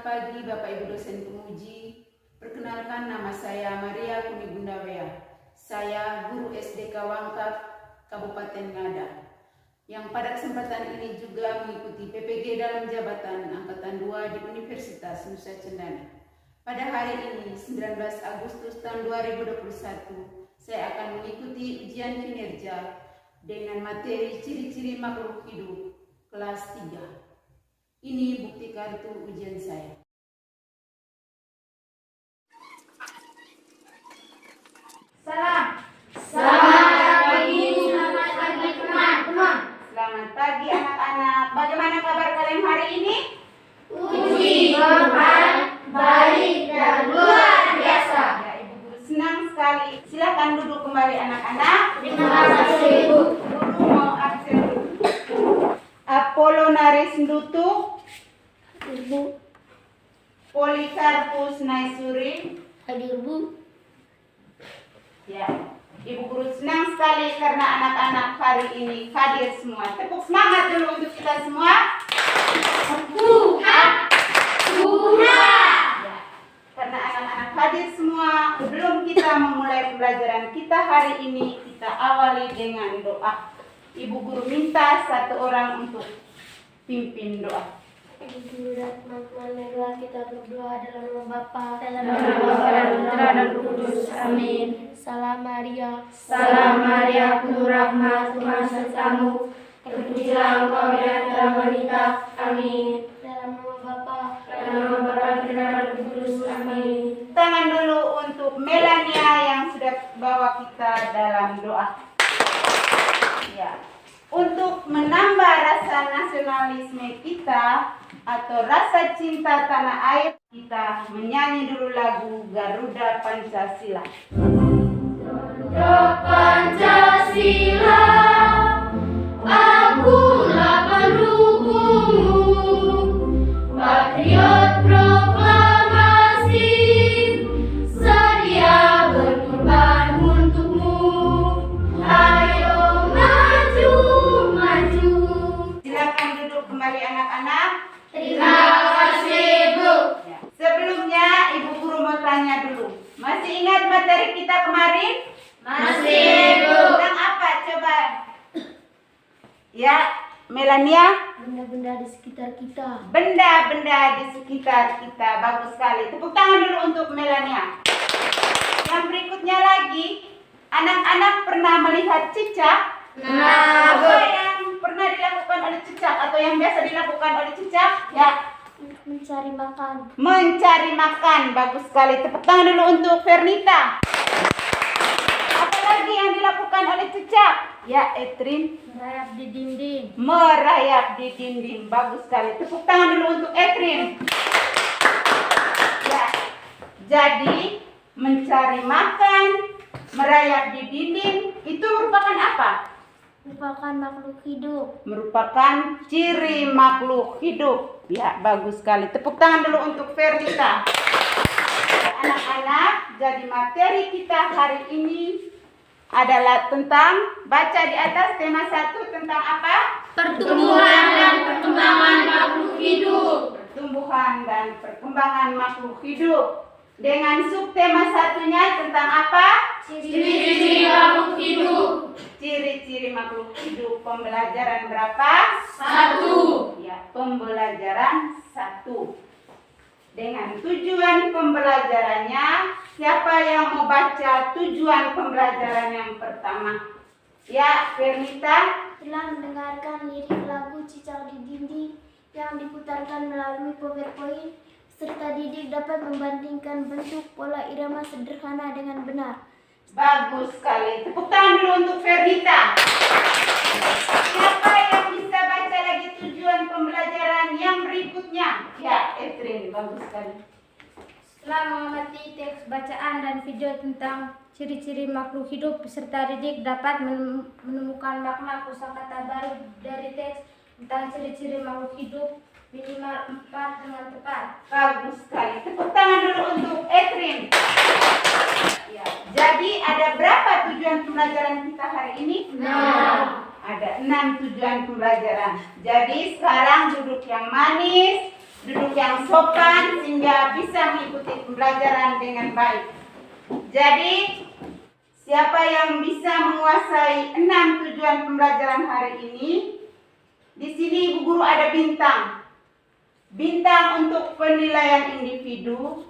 Selamat pagi Bapak Ibu dosen pemuji. Perkenalkan, nama saya Maria Kunigunda Wea. Saya guru SDK Wangkap Kabupaten Ngada, yang pada kesempatan ini juga mengikuti PPG dalam jabatan Angkatan 2 di Universitas Nusa Cendana. Pada hari ini, 19 Agustus tahun 2021, saya akan mengikuti ujian kinerja dengan materi ciri-ciri makhluk hidup kelas 3. Ini bukti kartu ujian saya. Salam. Selamat pagi teman-teman. Selamat pagi anak-anak. Bagaimana kabar kalian hari ini? Puji Tuhan, baik dan luar biasa. Ya, Ibu Guru senang sekali. Silakan duduk kembali anak-anak. Terima kasih, Ibu. Guru mau absen dulu. Apollonaris Ndutu, Ibu. Polikarpus Naisuri. Hadir, Bu. Ya, Ibu Guru senang sekali karena anak-anak hari ini hadir semua. Tepuk semangat dulu untuk kita semua. Tuhan. Ya, karena anak-anak hadir semua, sebelum kita memulai pembelajaran kita hari ini, kita awali dengan doa. Ibu Guru minta satu orang untuk pimpin doa. Ibu Guru dan teman-teman, marilah kita berdoa dalam nama Bapa, dalam nama Bapa dan Putra dan Roh Kudus. Amin. Salam Maria. Salam Maria, penuh rahmat, Tuhan sertamu. Terpujilah engkau di antara wanita. Amin. Dalam nama Bapa, Dalam nama Bapa dan Putra dan Roh Kudus. Amin. Tangan dulu untuk Melania yang sudah bawa kita dalam doa. Ya. Untuk menambah rasa nasionalisme kita atau rasa cinta tanah air, kita menyanyi dulu lagu Garuda Pancasila. Garuda Pancasila, akulah pendukungmu, patriot proklamasi, sedia berkorban untukmu. Ayo maju, maju. Silakan duduk kembali anak-anak. Terima kasih, Bu. Ya. Sebelumnya Ibu Guru mau tanya dulu. Masih ingat materi kita kemarin? Masih, Bu. Tentang apa coba? Ya, Melania? benda-benda di sekitar kita. Benda-benda di sekitar kita. Bagus sekali. Tepuk tangan dulu untuk Melania. Yang berikutnya lagi, anak-anak pernah melihat cicak? Nah, Apa yang pernah dilakukan oleh cicak atau yang biasa dilakukan oleh cicak? Ya, Mencari makan. mencari makan. Bagus sekali. Tepuk tangan dulu untuk Vernita. Apa lagi yang dilakukan oleh cicak? Ya, Etrin. Merayap di dinding. Merayap di dinding. Bagus sekali. Tepuk tangan dulu untuk Etrin. Ya, jadi mencari makan, merayap di dinding, itu merupakan apa? Merupakan makhluk hidup. Merupakan ciri makhluk hidup. Ya, bagus sekali. Tepuk tangan dulu untuk Vernita. Ya, anak-anak, jadi materi kita hari ini adalah tentang, baca di atas tema 1 tentang apa? pertumbuhan dan perkembangan makhluk hidup. Pertumbuhan dan perkembangan makhluk hidup. Dengan subtema satunya tentang apa? Ciri-ciri makhluk hidup. Ciri-ciri makhluk hidup. Pembelajaran berapa? 1. Ya, pembelajaran 1. Dengan tujuan pembelajarannya, siapa yang mau baca tujuan pembelajaran yang pertama? Ya, Vernita. Telah mendengarkan lirik lagu Cicak di Dinding yang diputarkan melalui PowerPoint, serta didik dapat membandingkan bentuk pola irama sederhana dengan benar. Bagus sekali. Tepuk tangan dulu untuk Vernita. Siapa yang bisa baca lagi tujuan pembelajaran yang berikutnya? Ya, Etrin. Bagus sekali. Setelah mengamati teks bacaan dan video tentang ciri-ciri makhluk hidup, peserta didik dapat menemukan makna kosakata baru dari teks tentang ciri-ciri makhluk hidup minimal 4 dengan tepat. Bagus sekali. Tepuk tangan dulu untuk Etrin. Ya, jadi ada berapa tujuan pembelajaran kita hari ini? 6. Ada 6 tujuan pembelajaran. Jadi sekarang duduk yang manis, duduk yang sopan sehingga bisa mengikuti pembelajaran dengan baik. Jadi, siapa yang bisa menguasai 6 tujuan pembelajaran hari ini? Di sini Ibu Guru ada bintang. Bintang untuk penilaian individu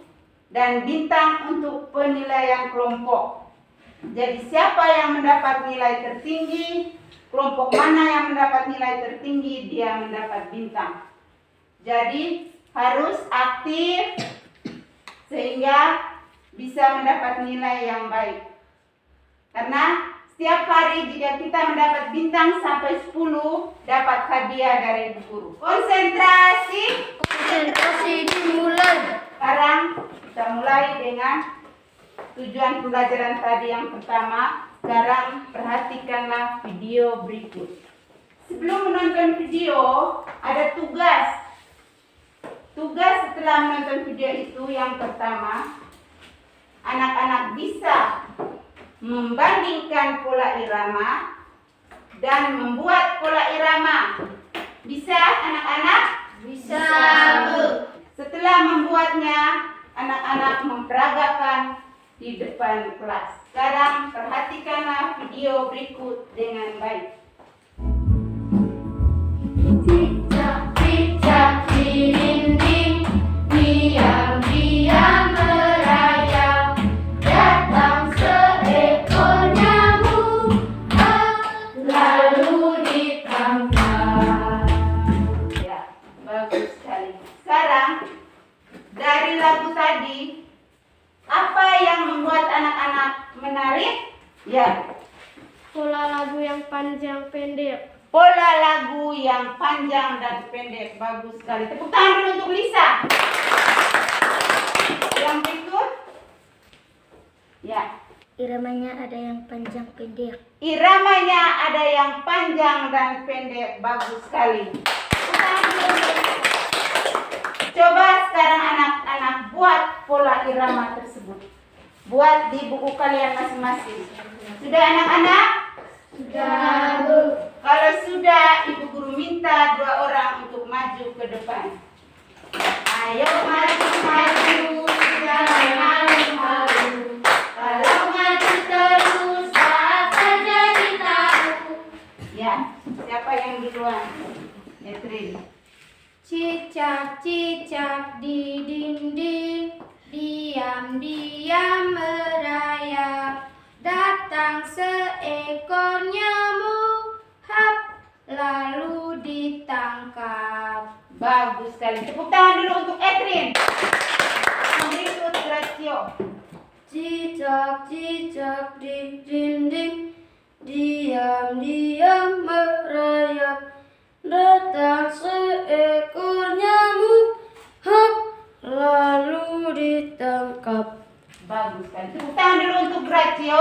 dan bintang untuk penilaian kelompok. Jadi siapa yang mendapat nilai tertinggi, kelompok mana yang mendapat nilai tertinggi, dia mendapat bintang. Jadi harus aktif sehingga bisa mendapat nilai yang baik. Karena setiap hari jika kita mendapat bintang sampai 10, dapat hadiah dari Ibu Guru. Konsentrasi. Konsentrasi dimulai. Sekarang kita mulai dengan tujuan pembelajaran tadi yang pertama. Sekarang perhatikanlah video berikut. Sebelum menonton video, ada tugas. Tugas setelah menonton video itu yang pertama, anak-anak bisa membandingkan pola irama dan membuat pola irama. Bisa anak-anak? Bisa. Setelah membuatnya, anak-anak memperagakan di depan kelas. Sekarang perhatikanlah video berikut dengan baik. Cicak, cicak di dinding, diam-diam merayap. Datang seekor nyamuk, lalu ditangkap. Ya, bagus sekali. Sekarang dari lagu tadi, apa yang membuat anak-anak menarik? Ya, Pola lagu yang panjang pendek. pola lagu yang panjang dan pendek. Bagus sekali. Tepuk tangan dulu untuk Lisa. Yang berikut? Ya, Iramanya ada yang panjang pendek. iramanya ada yang panjang dan pendek. Bagus sekali. Tepuk tangan dulu untuk Lisa. Coba sekarang anak-anak buat pola irama tersebut. Buat di buku kalian masing-masing. Sudah anak-anak? Sudah, Bu. Kalau sudah, Ibu Guru minta 2 orang untuk maju ke depan. Ayo maju, jangan malu-malu. Kalau maju terus, akan jadi tahu. Ya, siapa yang duluan? Netrin. Cicak, cicak di dinding, diam-diam merayap. Datang seekor nyamuk, hap, lalu ditangkap. Bagus sekali. Tepuk tangan dulu untuk Etrin. Yang berikut Gracio. Cicak, cicak di dinding, diam-diam merayap. Datang seekor nyamuk, hap, lalu ditangkap. Bagus sekali. Tepuk tangan dulu untuk Gracio.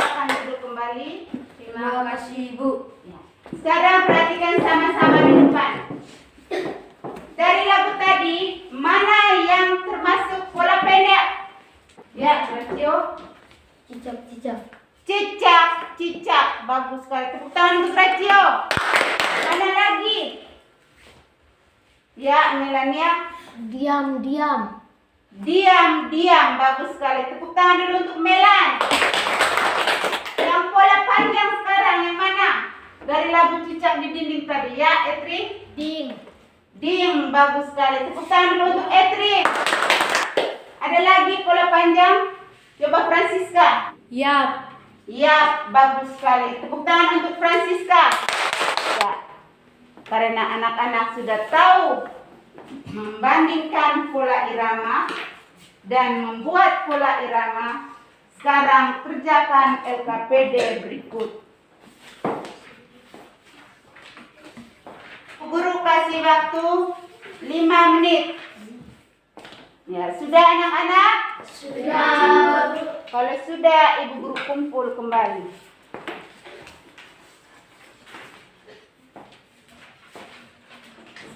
Akan duduk kembali. Terima kasih, Bu. Ya. Sekarang perhatikan sama-sama di depan. Dari lagu tadi, mana yang termasuk pola pendek? Ya, Gracio. Cicak, cicak. Cicak, cicak. Bagus sekali. Tepuk tangan untuk Gracio. Mana lagi? Ya, Melania. Diam-diam. Diam-diam. Bagus sekali. Tepuk tangan dulu untuk Melan. Yang pola panjang sekarang yang mana? Dari lagu cicak di dinding tadi. Ya, Etri. Ding. Ding. Bagus sekali. Tepuk tangan dulu untuk Etri. Ada lagi pola panjang? Coba Francisca. Yap. Ya, bagus sekali. Tepuk tangan untuk Francisca. Ya, karena anak-anak sudah tahu membandingkan pola irama dan membuat pola irama, sekarang kerjakan LKPD berikut. Guru kasih waktu 5 menit. Ya, sudah anak-anak? Sudah. Kalau sudah, Ibu Guru kumpul kembali.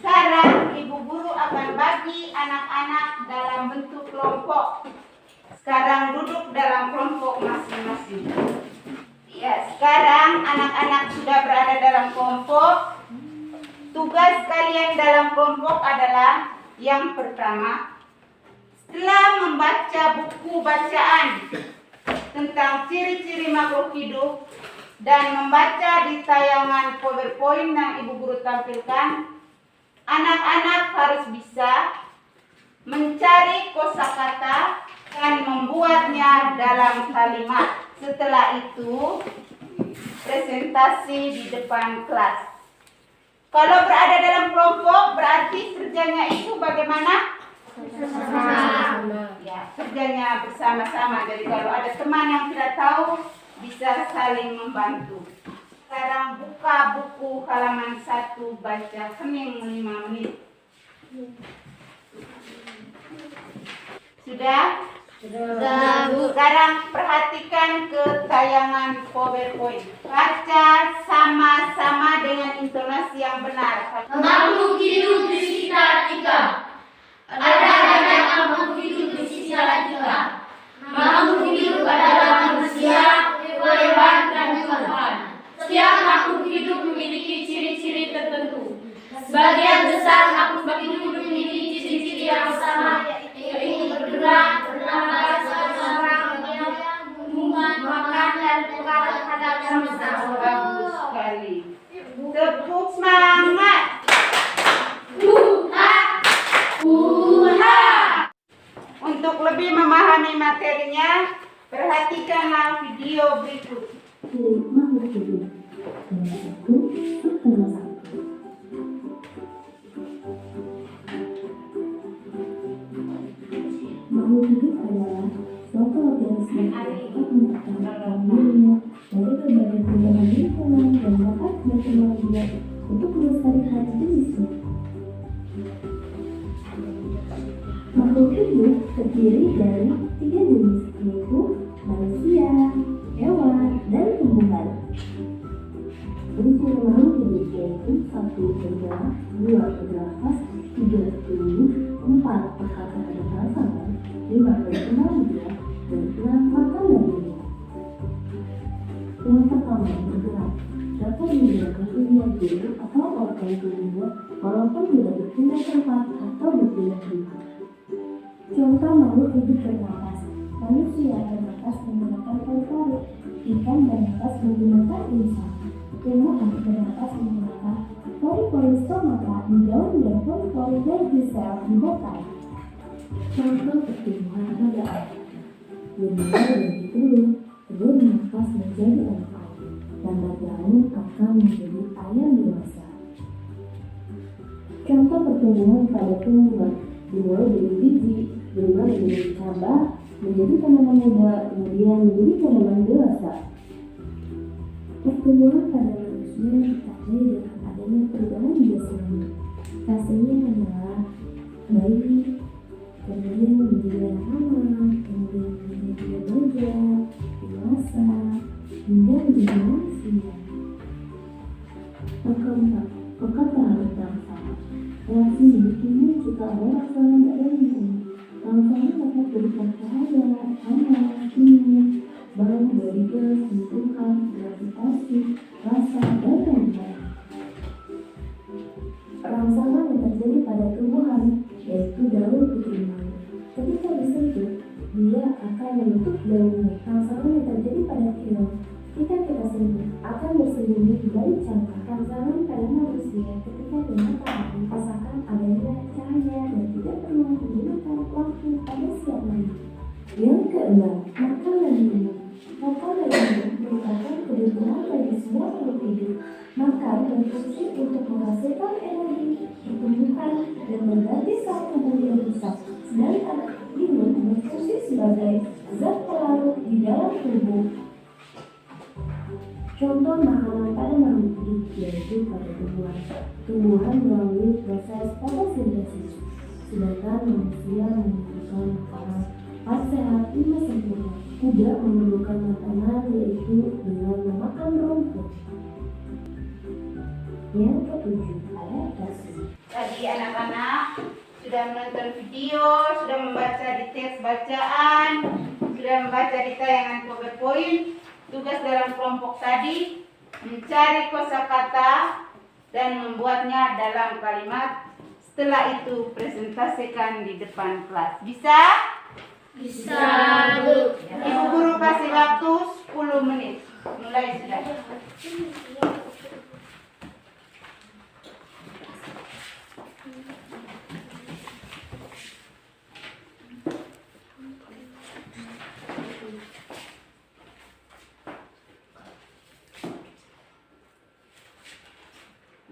Sekarang Ibu Guru akan bagi anak-anak dalam bentuk kelompok. Sekarang duduk dalam kelompok masing-masing. Ya, sekarang anak-anak sudah berada dalam kelompok. Tugas kalian dalam kelompok adalah yang pertama, setelah membaca buku bacaan tentang ciri-ciri makhluk hidup dan membaca di tayangan PowerPoint yang Ibu Guru tampilkan, anak-anak harus bisa mencari kosakata dan membuatnya dalam kalimat. Setelah itu, presentasi di depan kelas. Kalau berada dalam kelompok, berarti kerjanya itu bagaimana? Ya, kerjanya bersama-sama. Jadi kalau ada teman yang tidak tahu, bisa saling membantu. Sekarang buka buku halaman 1, baca hening 5 menit. Sudah? Sudah, Bu. Sekarang perhatikan ke tayangan PowerPoint. Baca sama-sama dengan intonasi yang benar. Makhluk hidup di sekitar kita. Ada banyak makhluk hidup di sekitar kita. Makhluk hidup adalah manusia, hewan, dan tumbuhan. Setiap makhluk hidup memiliki ciri-ciri tertentu. Sebagian besar makhluk hidup memiliki ciri-ciri yang sama, yaitu bergerak, bernafas, bersuara, tumbuhan, makan, dan bergerak terhadap semesta. Bagus sekali. Tepuk semangat. Untuk lebih memahami materinya, perhatikanlah video berikut. Makhluk hidup. Nomor 1, makhluk hidup adalah suatu organisme yang dapat mempertahankan dirinya dari berbagai perubahan lingkungan dan dapat berkembang biak untuk melestarikan jenisnya. Makhluk hidup terdiri dari 3 jenis, yaitu manusia, hewan, dan tumbuhan. Ciri-ciri makhluk hidup yaitu 1. Bergerak, 2. bernafas, 3. tumbuh, 4. berkata pada pasangan, 5. berkembang biak, dan 6. makan dan minum. Yang pertama, bergerak. Dapat menggunakan dunia dulu atau organ tubuhnya walaupun tidak berpindah tempat atau berpindah tempat. Contoh makhluk hidup bernafas. Manusia bernafas menggunakan paru-paru, ikan bernafas menggunakan insang, tumbuhan bernafas menggunakan pori-pori stomata di daun dan pori-pori dari sel di bokai. Contoh pertumbuhan pada air. Bermula dari telur bernafas menjadi anak ayam, lambat laun akan menjadi ayam dewasa. Contoh pertumbuhan pada tumbuhan dimulai dari biji, berubah menjadi cabang, menjadi tanaman muda, kemudian menjadi tanaman dewasa. Pertumbuhan pada manusia ditandai dengan adanya perubahan jasmani. Fasenya adalah bayi, kemudian menjadi anak, kemudian menjadi remaja, dewasa, hingga menjadi manusia. Yang keempat, perkataan rangsangan. Reaksi ini timbul jika ada rangsangan pada lingkungan. Rangsangan dapat berupa cahaya, panas, dingin, bau, body gas, sentuhan, gravitasi, rasa, dan lain-lain. Rangsangan yang terjadi pada tumbuhan yaitu daun putih malu. Ketika disentuh, dia akan menutup daunnya. Rangsangan yang terjadi pada keong ketika kita sentuh akan bersembunyi di balik cangkang. Rangsangan pada manusia ketika matahari rasakan adanya cahaya dan tidak perlu menggunakan waktu pada siang hari. Yang keenam, makan dan minum. Makan dan minum merupakan kebutuhan bagi semua makhluk hidup. Makan berfungsi untuk menghasilkan energi, pertumbuhan, dan mengganti sel tubuh yang rusak. Sedangkan minum berfungsi sebagai zat pelarut di dalam tubuh. Contoh makanan pada makhluk hidup yaitu pada tumbuhan. Tumbuhan melalui proses fotosintesis, sedangkan manusia membutuhkan makanan sehat lima sempurna. Kuda memerlukan makanan yaitu dengan memakan rumput. Yang ketujuh, adaptasi. Tadi anak-anak sudah menonton video, sudah membaca di teks bacaan, sudah membaca di tayangan PowerPoint. Tugas dalam kelompok tadi mencari kosakata dan membuatnya dalam kalimat. Setelah itu presentasikan di depan kelas. Bisa? Bisa, Bu. Ibu guru kasih waktu 10 menit. Mulai sudah.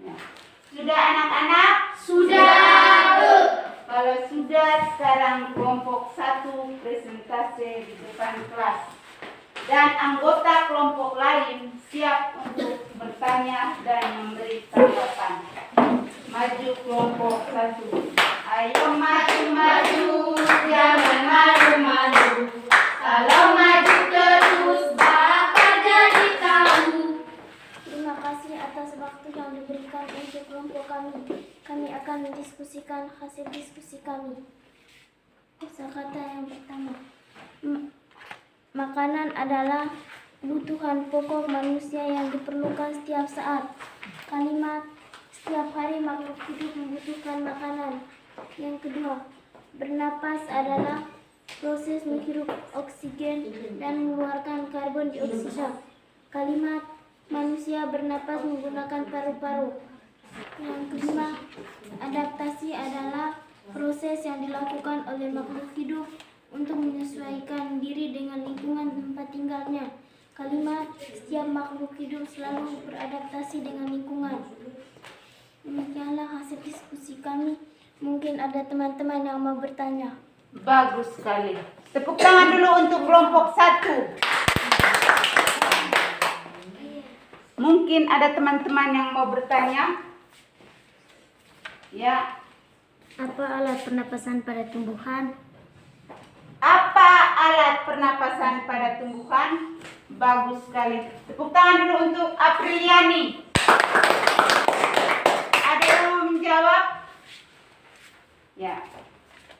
Ya. Sudah anak-anak? Sudah, Bu. Kalau sudah, sekarang kelompok 1 presentasi di depan kelas. Dan anggota kelompok lain siap untuk bertanya dan memberi tanggapan. Maju kelompok 1. Ayo maju-maju, jangan malu-malu. Kalau maju terus bakal jadi tahu. Terima kasih atas waktu yang diberikan untuk kelompok kami. Kami akan mendiskusikan hasil diskusi kami. Kosakata yang pertama. Makanan adalah kebutuhan pokok manusia yang diperlukan setiap saat. Kalimat setiap hari makhluk hidup membutuhkan makanan. Yang kedua, bernapas adalah proses menghirup oksigen dan mengeluarkan karbon dioksida. Kalimat manusia bernapas menggunakan paru-paru. Yang kelima, adaptasi adalah proses yang dilakukan oleh makhluk hidup untuk menyesuaikan diri dengan lingkungan tempat tinggalnya. Kalimat setiap makhluk hidup selalu beradaptasi dengan lingkungan. Demikianlah hasil diskusi kami. Mungkin ada teman-teman yang mau bertanya. Bagus sekali. Tepuk tangan dulu untuk kelompok 1. Mungkin ada teman-teman yang mau bertanya. Ya. Apa alat pernapasan pada tumbuhan? Apa alat pernapasan pada tumbuhan? Bagus sekali. Tepuk tangan dulu untuk Apriliani. Ada yang mau menjawab? Ya.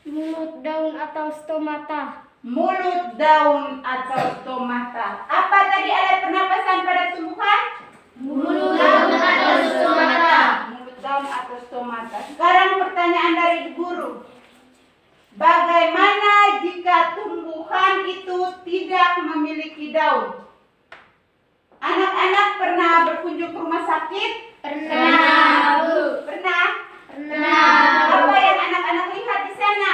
Mulut, daun atau stomata. Mulut, daun atau stomata. Apa tadi alat pernapasan pada tumbuhan? Mulut, daun atau stomata. Mulut, daun atau stomata. Sekarang pertanyaan dari guru. Bagaimana jika tumbuhan itu tidak memiliki daun? Anak-anak pernah berkunjung ke rumah sakit? Pernah, Bu. Pernah? Pernah. Apa yang anak-anak lihat di sana?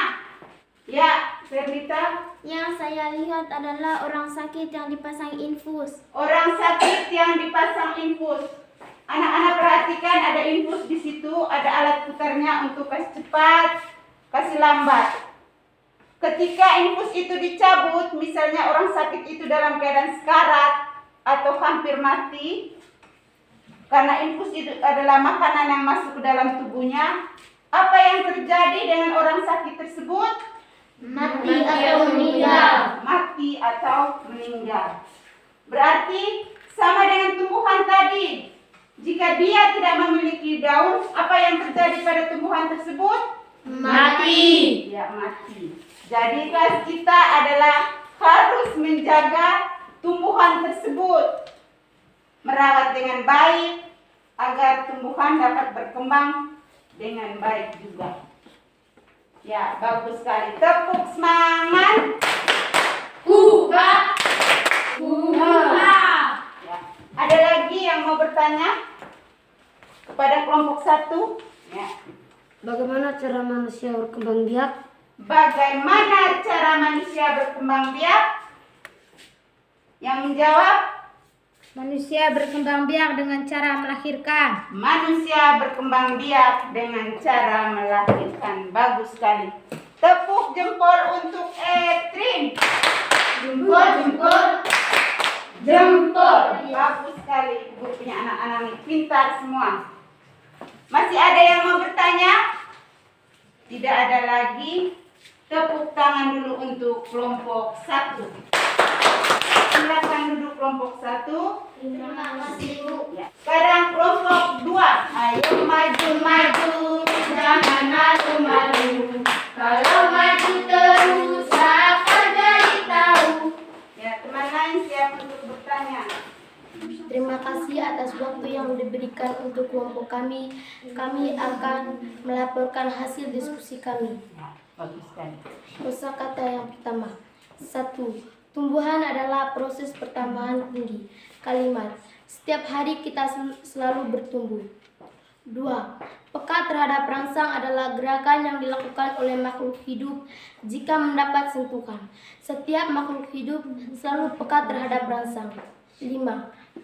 Ya, Fernita. Yang saya lihat adalah orang sakit yang dipasang infus. Orang sakit yang dipasang infus. Anak-anak perhatikan ada infus di situ, ada alat putarnya untuk kasih cepat, kasih lambat. Ketika infus itu dicabut, misalnya orang sakit itu dalam keadaan sekarat atau hampir mati, karena infus itu adalah makanan yang masuk ke dalam tubuhnya, apa yang terjadi dengan orang sakit tersebut? Mati atau meninggal. Mati atau meninggal. Berarti sama dengan tumbuhan tadi. Jika dia tidak memiliki daun, apa yang terjadi pada tumbuhan tersebut? Mati. Ya, mati. Jadi tugas kita adalah harus menjaga tumbuhan tersebut, merawat dengan baik agar tumbuhan dapat berkembang dengan baik juga. Ya, bagus sekali. Tepuk semangat. Hurra. Hurra. Ya. Ada lagi yang mau bertanya kepada kelompok 1? Ya. Bagaimana cara manusia berkembang biak? Bagaimana cara manusia berkembang biak? Yang menjawab? Manusia berkembang biak dengan cara melahirkan. Manusia berkembang biak dengan cara melahirkan. Bagus sekali. Tepuk jempol untuk Etrin. Jempol, jempol. Jempol. Bagus sekali. Ibu punya anak-anak nih pintar semua. Masih ada yang mau bertanya? Tidak ada lagi. Tepuk tangan dulu untuk kelompok 1. Silakan duduk kelompok 1. Terima kasih, Bu. Ya. Sekarang kelompok 2. Ayo maju-maju, jangan malu-malu. Kalau maju terus akan jadi tahu. Ya, teman lain siap untuk bertanya. Terima kasih atas waktu yang diberikan. diberikan untuk kelompok kami akan melaporkan hasil diskusi kami. Bagus sekali. Kosakata yang pertama. 1. Tumbuhan adalah proses pertambahan tinggi. Kalimat: setiap hari kita selalu bertumbuh. 2. Peka terhadap rangsang adalah gerakan yang dilakukan oleh makhluk hidup jika mendapat sentuhan. Setiap makhluk hidup selalu peka terhadap rangsang. 5.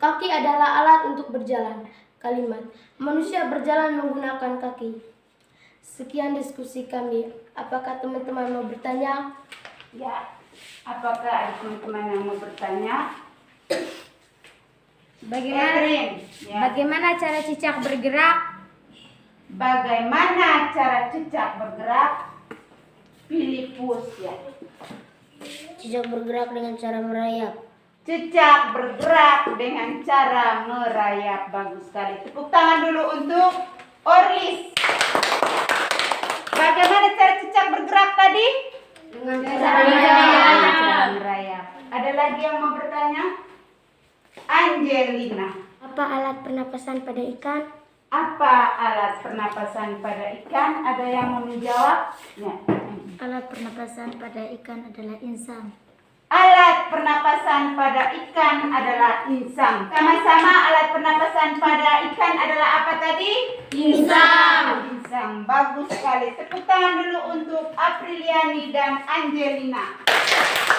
Kaki adalah alat untuk berjalan. Kalimat: manusia berjalan menggunakan kaki. Sekian diskusi kami. Apakah teman-teman mau bertanya? Ya, apakah ada teman-teman yang mau bertanya? Catherine, ya. Bagaimana cara cicak bergerak? Bagaimana cara cicak bergerak? Filipus, ya. Cicak bergerak dengan cara merayap. Cicak bergerak dengan cara merayap. Bagus sekali. Tepuk tangan dulu untuk Orlis. Bagaimana cara cicak bergerak tadi? Dengan Cara merayap. Ada lagi yang mau bertanya? Angelina. Apa alat pernapasan pada ikan? Apa alat pernapasan pada ikan? Ada yang mau menjawab? Ya. Alat pernapasan pada ikan adalah insang. Alat pernapasan pada ikan adalah insang. Sama-sama, alat pernapasan pada ikan adalah apa tadi? Insang. Insang. Bagus sekali. Tepuk tangan dulu untuk Apriliani dan Angelina.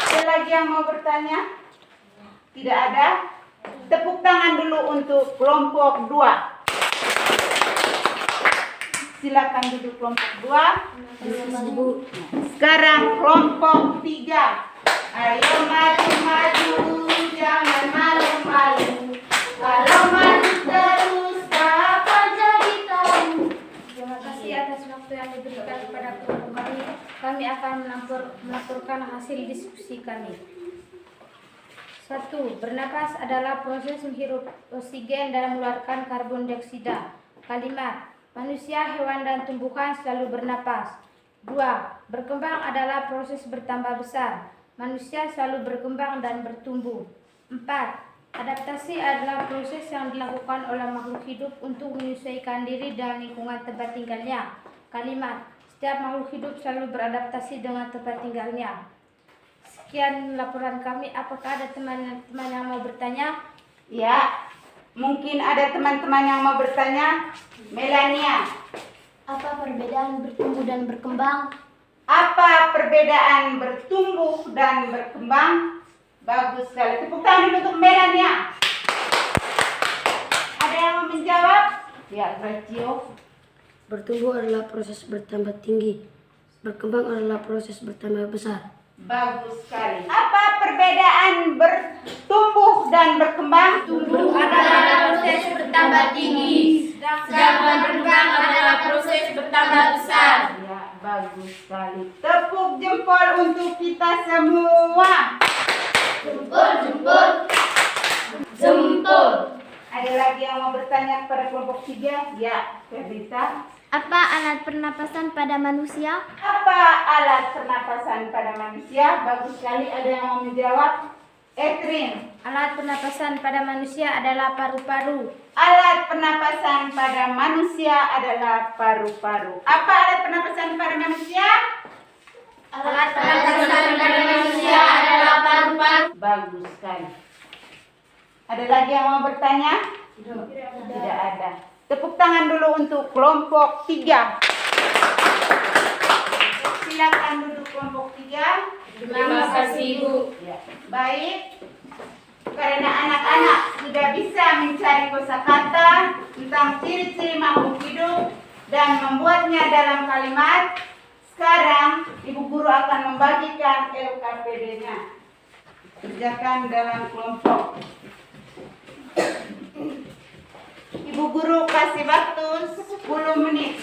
Ada lagi yang mau bertanya? Tidak ada? Tepuk tangan dulu untuk kelompok 2. Silakan duduk kelompok 2. Sekarang kelompok 3. Ayo maju-maju, jangan malu-malu. Kalau malu terus, kapan jadi tahu? Terima kasih atas waktu yang diberikan kepada kelompok kami. Kami akan melaporkan hasil diskusi kami. 1. Bernapas adalah proses menghirup oksigen dan mengeluarkan karbon dioksida. Kalimat: manusia, hewan, dan tumbuhan selalu bernapas. 2. Berkembang adalah proses bertambah besar. Manusia selalu berkembang dan bertumbuh. 4. Adaptasi adalah proses yang dilakukan oleh makhluk hidup untuk menyesuaikan diri dengan lingkungan tempat tinggalnya. Kalimat: setiap makhluk hidup selalu beradaptasi dengan tempat tinggalnya. Sekian laporan kami. Apakah ada teman-teman yang mau bertanya? Ya, mungkin ada teman-teman yang mau bertanya. Melania, Apa perbedaan bertumbuh dan berkembang? apa perbedaan bertumbuh dan berkembang? Bagus sekali. Tepuk tangan dulu untuk Melania. Ada yang mau menjawab? Ya, Gracio. Bertumbuh adalah proses bertambah tinggi. Berkembang adalah proses bertambah besar. Bagus sekali. Apa perbedaan bertumbuh dan berkembang? Tumbuh adalah proses bertambah tinggi, sedangkan berkembang adalah proses bertambah besar. Ya, bagus sekali. Tepuk jempol untuk kita semua. Jempol, jempol, jempol. Ada lagi yang mau bertanya kepada kelompok 3? Ya, Ferdita. Apa alat pernapasan pada manusia? Apa alat pernapasan pada manusia? Bagus sekali. Ada yang mau menjawab? Etrin. Alat pernapasan pada manusia adalah paru-paru. Alat pernapasan pada manusia adalah paru-paru. Apa alat pernapasan pada manusia? Alat pernapasan pada manusia adalah paru-paru. Bagus sekali. Ada lagi yang mau bertanya? Tidak ada. Tepuk tangan dulu untuk kelompok 3. Silakan duduk kelompok 3. Terima kasih, Bu. Ya, baik. Karena anak-anak sudah bisa mencari kosakata tentang ciri-ciri makhluk hidup dan membuatnya dalam kalimat, sekarang Ibu Guru akan membagikan LKPD-nya. Kerjakan dalam kelompok. Ibu Guru kasih waktu 10 menit.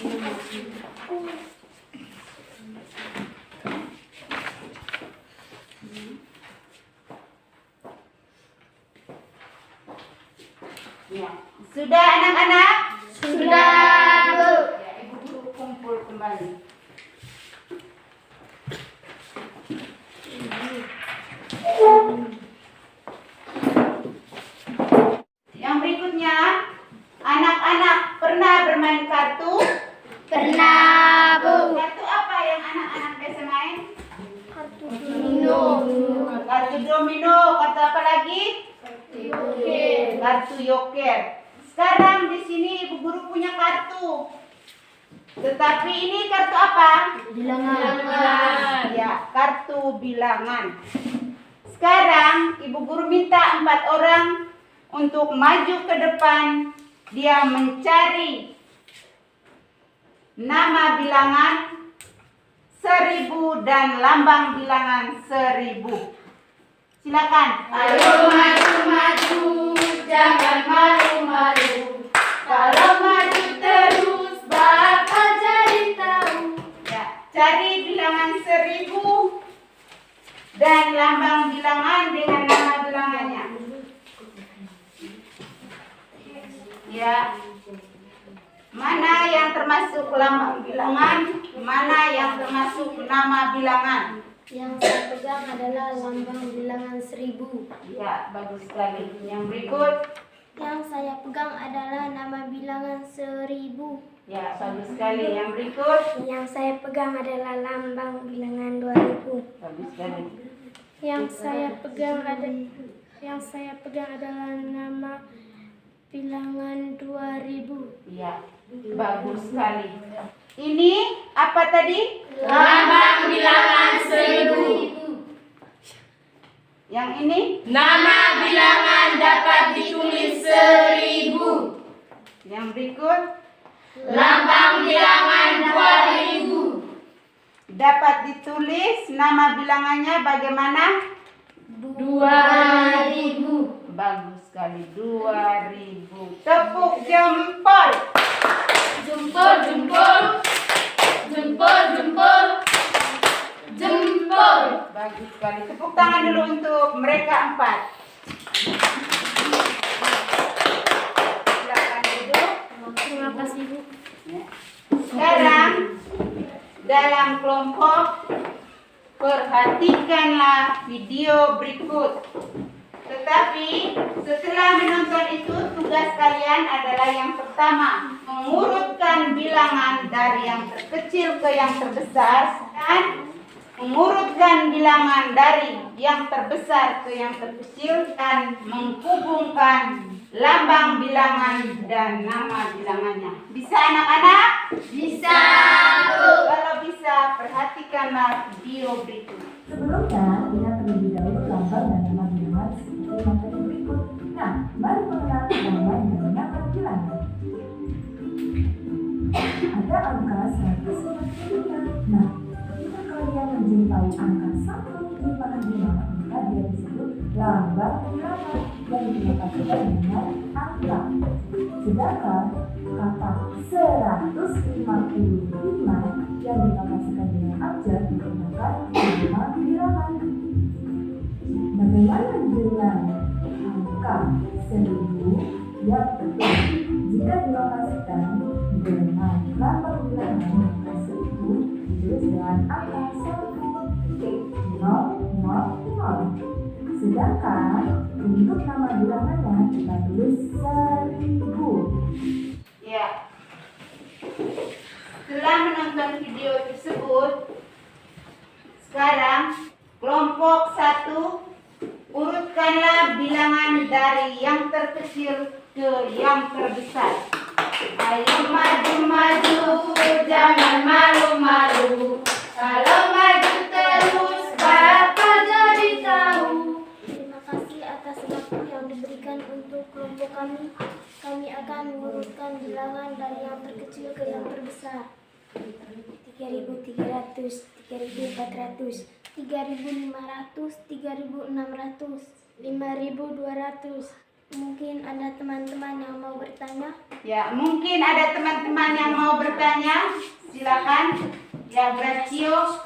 Ya. Sudah anak-anak? Sudah, Bu. Ya, Ibu Guru kumpul kembali. Yang berikutnya, anak domino, kartu apa lagi? Kartu joker. Sekarang di sini Ibu Guru punya kartu. Tetapi ini kartu apa? Bilangan. Ya, kartu bilangan. Sekarang Ibu Guru minta 4 orang untuk maju ke depan. Dia mencari nama bilangan 1000 dan lambang bilangan 1000. Silakan. Ayo maju-maju, jangan malu-malu. Kalau maju terus bakal jadi tahu. Ya, cari bilangan 1000 dan lambang bilangan dengan nama bilangannya. Ya. Mana yang termasuk lambang bilangan, mana yang termasuk nama bilangan. Yang saya pegang adalah lambang bilangan 1000. Ya, bagus sekali. Yang berikut. Yang saya pegang adalah nama bilangan 1000. Ya, bagus sekali. Yang berikut. Yang saya pegang adalah lambang bilangan 2000. Bagus sekali. Yang saya pegang adalah nama bilangan 2000. Ya, bagus sekali. Ini apa tadi? Lambang bilangan 1000. Yang ini? Nama bilangan dapat ditulis 1000. Yang berikut? Lambang bilangan 2000. Dapat ditulis nama bilangannya bagaimana? 2000. Bagus sekali, 2000. Tepuk jempol. Jempol, jempol. Jempol, jempol. Jempol. Bagus sekali. Tepuk tangan dulu untuk mereka 4. Silakan duduk. Terima kasih, Bu. Ya. Sekarang dalam kelompok perhatikanlah video berikut. Tetapi setelah menonton itu, tugas kalian adalah yang pertama, mengurutkan bilangan dari yang terkecil ke yang terbesar dan mengurutkan bilangan dari yang terbesar ke yang terkecil dan menghubungkan lambang bilangan dan nama bilangannya. Bisa anak-anak? Bisa. Kalau bisa, perhatikanlah video berikut. Sebelumnya, lihat terlebih dahulu lambang dan nama bilangan seperti materi berikut. Nah, mari mengenal lambang dan nama bilangan. Ada angka 153. Nah, jika kalian menjumpai angka 155, maka dia disebut lambang bilangan yang diaplikasikan dengan angka. Sedangkan kata 155 yang diaplikasikan dengan abjad menggunakan nama bilangan. Bagaimana dengan angka 1000 yang betul? Jika dilokasikan dengan lambang bilangan, maka 1000 ditulis dengan angka 1.000. Sedangkan untuk nama bilangannya kita tulis 1000. Ya. Setelah menonton video tersebut, sekarang kelompok 1 urutkanlah bilangan dari yang terkecil ke yang terbesar. Ayo maju-maju, jangan malu-malu. Kalau maju terus bakal jadi tahu. Terima kasih atas waktu yang diberikan untuk kelompok kami. Kami akan mengurutkan bilangan dari yang terkecil ke yang terbesar. 3.300, 3.400, 3.500, 3.600, 5.200. Mungkin ada teman-teman yang mau bertanya? Ya, mungkin ada teman-teman yang mau bertanya. Silakan. Ya, Gracio.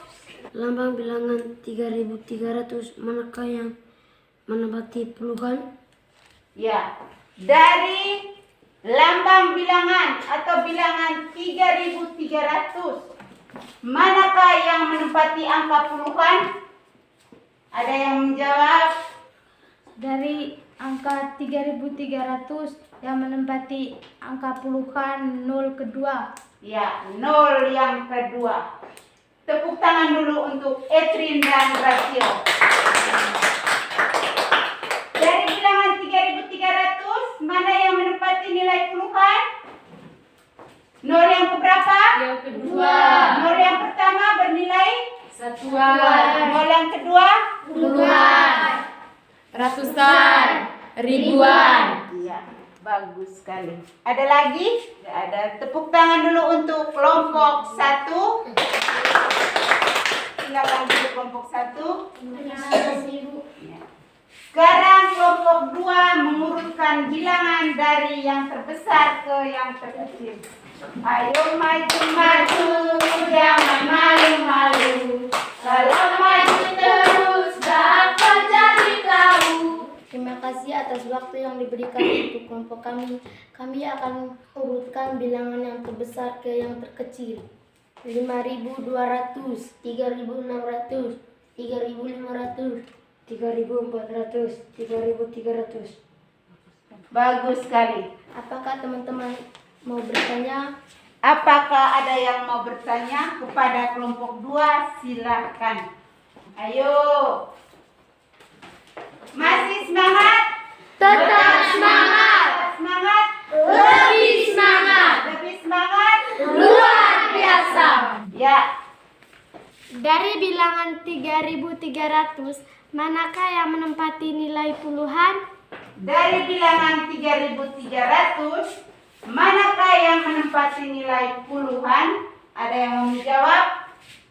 Lambang bilangan 3.300 manakah yang menempati puluhan? Ya, dari lambang bilangan atau bilangan 3.300, manakah yang menempati angka puluhan? Ada yang menjawab? Dari angka 3.300 yang menempati angka puluhan 0 kedua. Ya, 0 yang kedua. Tepuk tangan dulu untuk Etrin dan Gracio. Nol yang keberapa? Yang kedua. Nol yang pertama bernilai Satuan. nol yang kedua Puluhan. Ratusan. Ribuan. iya, bagus sekali. Ada lagi? Tidak ada. Tepuk tangan dulu untuk kelompok 1. Silakan dulu kelompok 1. Ya. Sekarang kelompok 2 mengurutkan bilangan dari yang terbesar ke yang terkecil. Ayo maju-maju, jangan malu-malu. Kalau maju terus, dapat jadi tahu. Terima kasih atas waktu yang diberikan untuk kelompok kami. Kami akan urutkan bilangan yang terbesar ke yang terkecil. 5.200, 3.600, 3.500, 3.400, 3.300. Bagus sekali. Apakah teman-teman mau bertanya? Apakah ada yang mau bertanya kepada kelompok 2? Silakan. Ayo. Masih semangat? Tetap semangat. Tetap semangat? Lebih semangat. Lebih semangat? Luar biasa. Ya. Dari bilangan 3.300, manakah yang menempati nilai puluhan? Dari bilangan 3.300, manakah yang menempati nilai puluhan? Ada yang mau menjawab?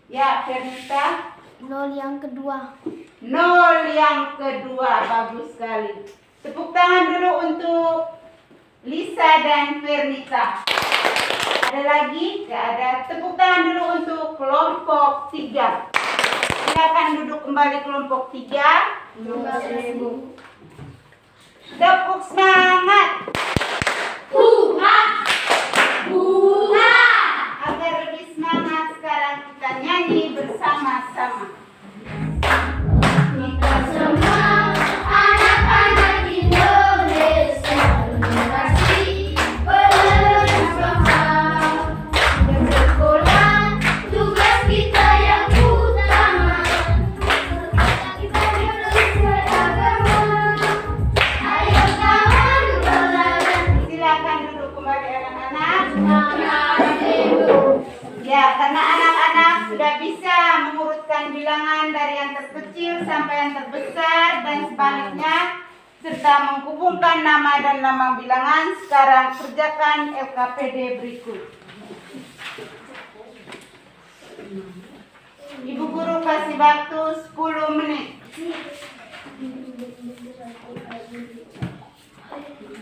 Ya, Fernita. Nol yang kedua. Nol yang kedua, bagus sekali. Tepuk tangan dulu untuk Lisa dan Fernita. Ada lagi? Tidak ada. Tepuk tangan dulu untuk kelompok 3. Silakan duduk kembali kelompok 3. Tepuk semangat. Bunga. Bunga. Agar lebih semangat, sekarang kita nyanyi bersama-sama. Kita semua anak-anak Indonesia, generasi penerus bangsa. Bersekolah, tugas kita yang utama. Kita terus beragama. Ayo kawan belajar. Silakan duduk kembali anak-anak. Semangat hidup. Ya, karena anak-anak sudah bisa mengurutkan bilangan dari yang terkecil sampai yang terbesar dan sebaliknya, serta menghubungkan nama dan lambang bilangan, sekarang kerjakan LKPD berikut. Ibu guru kasih waktu 10 menit.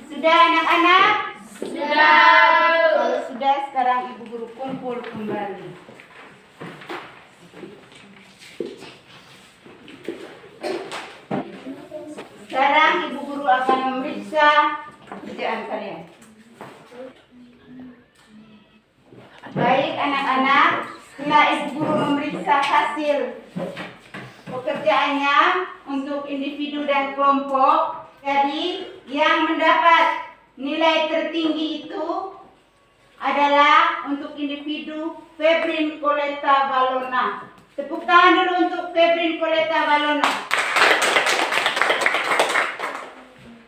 Sudah anak-anak? Kalau sudah, sekarang ibu guru kumpul kembali. Sekarang ibu guru akan memeriksa kerjaan kalian. Baik anak-anak, setelah ibu guru memeriksa hasil pekerjaannya untuk individu dan kelompok, jadi yang mendapat nilai tertinggi itu adalah untuk individu Febrin Coleta Valona. Tepuk tangan dulu untuk Febrin Coleta Valona.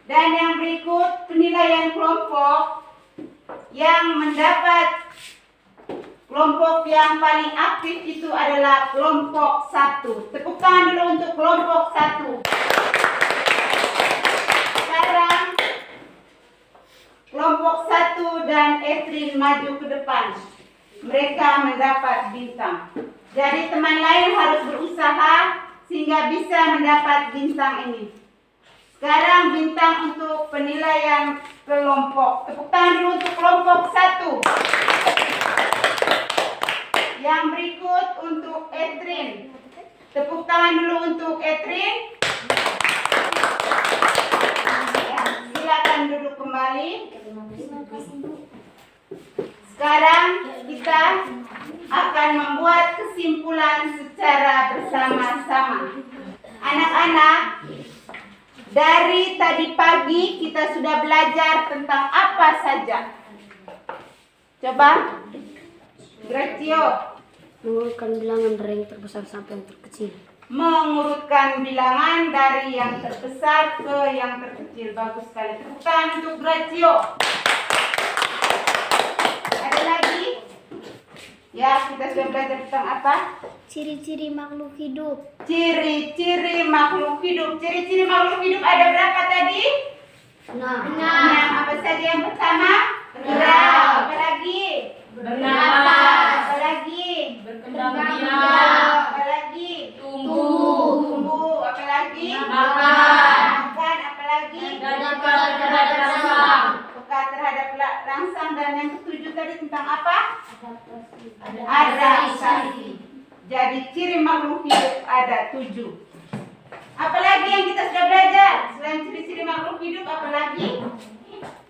Dan yang berikut penilaian kelompok yang mendapat kelompok yang paling aktif itu adalah kelompok 1. Tepuk tangan dulu untuk kelompok 1. Sekarang kelompok 1 dan Efrin maju ke depan. Mereka mendapat bintang. Jadi teman lain harus berusaha sehingga bisa mendapat bintang ini. Sekarang bintang untuk penilaian kelompok. Tepuk tangan dulu untuk kelompok 1. Yang berikut untuk Efrin. Tepuk tangan dulu untuk Efrin. Ya, silakan duduk kembali. Sekarang kita akan membuat kesimpulan secara bersama-sama. Anak-anak, dari tadi pagi kita sudah belajar tentang apa saja? Coba, Gratio. Mengurutkan bilangan dari yang terbesar sampai yang terkecil. Mengurutkan bilangan dari yang terbesar ke yang terkecil. Bagus sekali. Tepuk tangan untuk Gratio. Ada lagi? Ya, kita sudah belajar tentang apa? Ciri-ciri makhluk hidup. Ciri-ciri makhluk hidup. Ciri-ciri makhluk hidup ada berapa tadi? 6. Apa saja yang pertama? Bergerak. Apa lagi? Bernapas. Apa lagi? Berkembang biak. Apa lagi? Tumbuh. Apa lagi? Makan. Makan. Apa lagi? Dan dekat terhadap rangsang. Peka terhadap rangsang. Dan yang ketujuh tadi tentang apa? Adaptasi. Jadi ciri makhluk hidup ada 7. Apalagi yang kita sudah belajar selain ciri-ciri makhluk hidup, apalagi?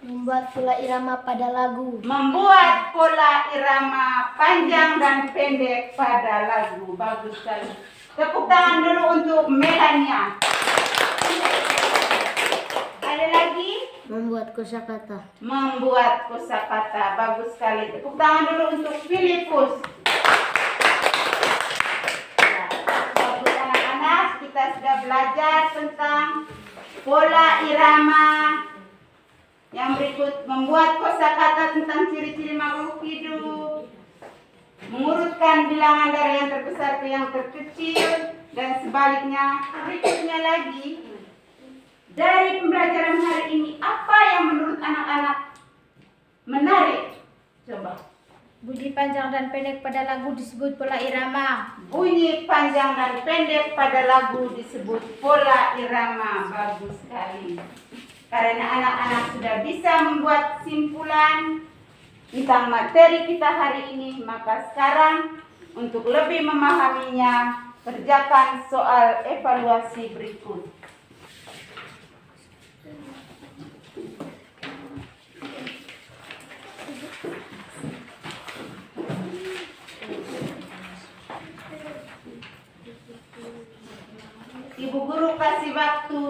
Membuat pola irama pada lagu. Membuat pola irama panjang dan pendek pada lagu. Bagus sekali. Tepuk tangan dulu untuk Melania. Ada lagi? Membuat kosakata. Membuat kosakata. Bagus sekali. Tepuk tangan dulu untuk Filipus. Ya, bagus anak-anak. Kita sudah belajar tentang pola irama. Yang berikut membuat kosakata tentang ciri-ciri makhluk hidup. Mengurutkan bilangan dari yang terbesar ke yang terkecil dan sebaliknya. Berikutnya lagi, dari pembelajaran hari ini apa yang menurut anak-anak menarik? Coba. Bunyi panjang dan pendek pada lagu disebut pola irama. Bunyi panjang dan pendek pada lagu disebut pola irama. Bagus sekali. Karena anak-anak sudah bisa membuat simpulan tentang materi kita hari ini, maka sekarang untuk lebih memahaminya, kerjakan soal evaluasi berikut. Ibu guru kasih waktu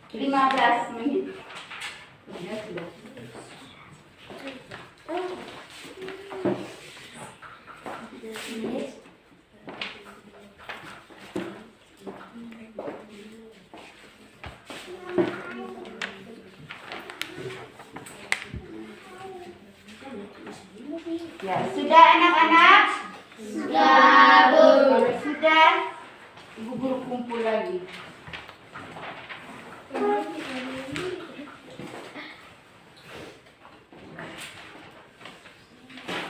15 menit. Sudah. Ya, sudah anak-anak? Sudah, Bu. Kalau sudah, ibu guru kumpul lagi.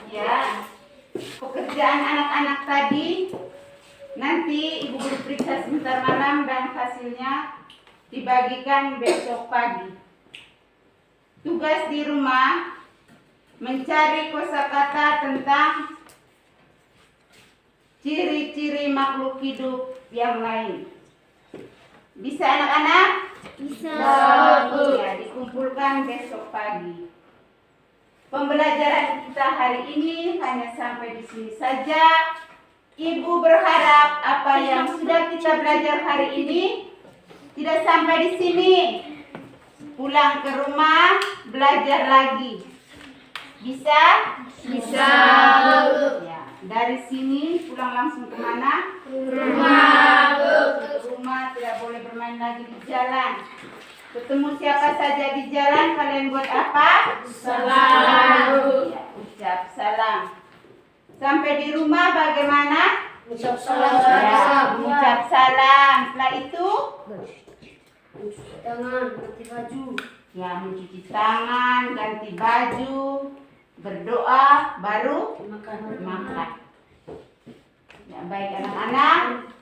Ya, pekerjaan anak-anak tadi nanti ibu guru periksa sebentar malam dan hasilnya dibagikan besok pagi. Tugas di rumah mencari kosakata tentang ciri-ciri makhluk hidup yang lain. Bisa anak-anak? Bisa. Ya, dikumpulkan besok pagi. Pembelajaran kita hari ini hanya sampai di sini saja. Ibu berharap apa yang sudah kita belajar hari ini tidak sampai di sini. Pulang ke rumah, belajar lagi. Bisa? Bisa. Ya, dari sini pulang langsung kemana? Rumah, Bu. Ke rumah, tidak boleh bermain lagi di jalan. Ketemu siapa saja di jalan, kalian buat apa? Salam. Ya, ucap salam. Sampai di rumah bagaimana? Ucap Ya, ucap salam. Setelah itu, Cuci tangan, ganti baju. ya mencuci tangan, ganti baju, berdoa, baru makan. Ya, baik anak-anak,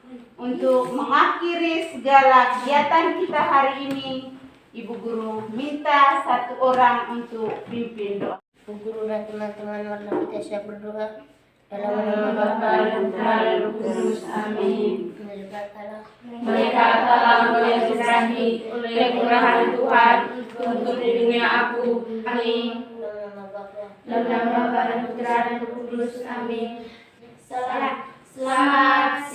untuk mengakhiri segala kegiatan kita hari ini, Ibu Guru minta satu orang untuk pimpin doa. Bu Guru dan teman-teman warna kita siap berdoa. Dalam Nama Bapa dan Putra dan Roh Kudus. Amin. Berkatalah Berkatalah oleh Yesus oleh kemurahan Tuhan untuk lindungi aku. Amin. Dalam nama Bapa dan Putra dan Roh Kudus. Amin. Selamat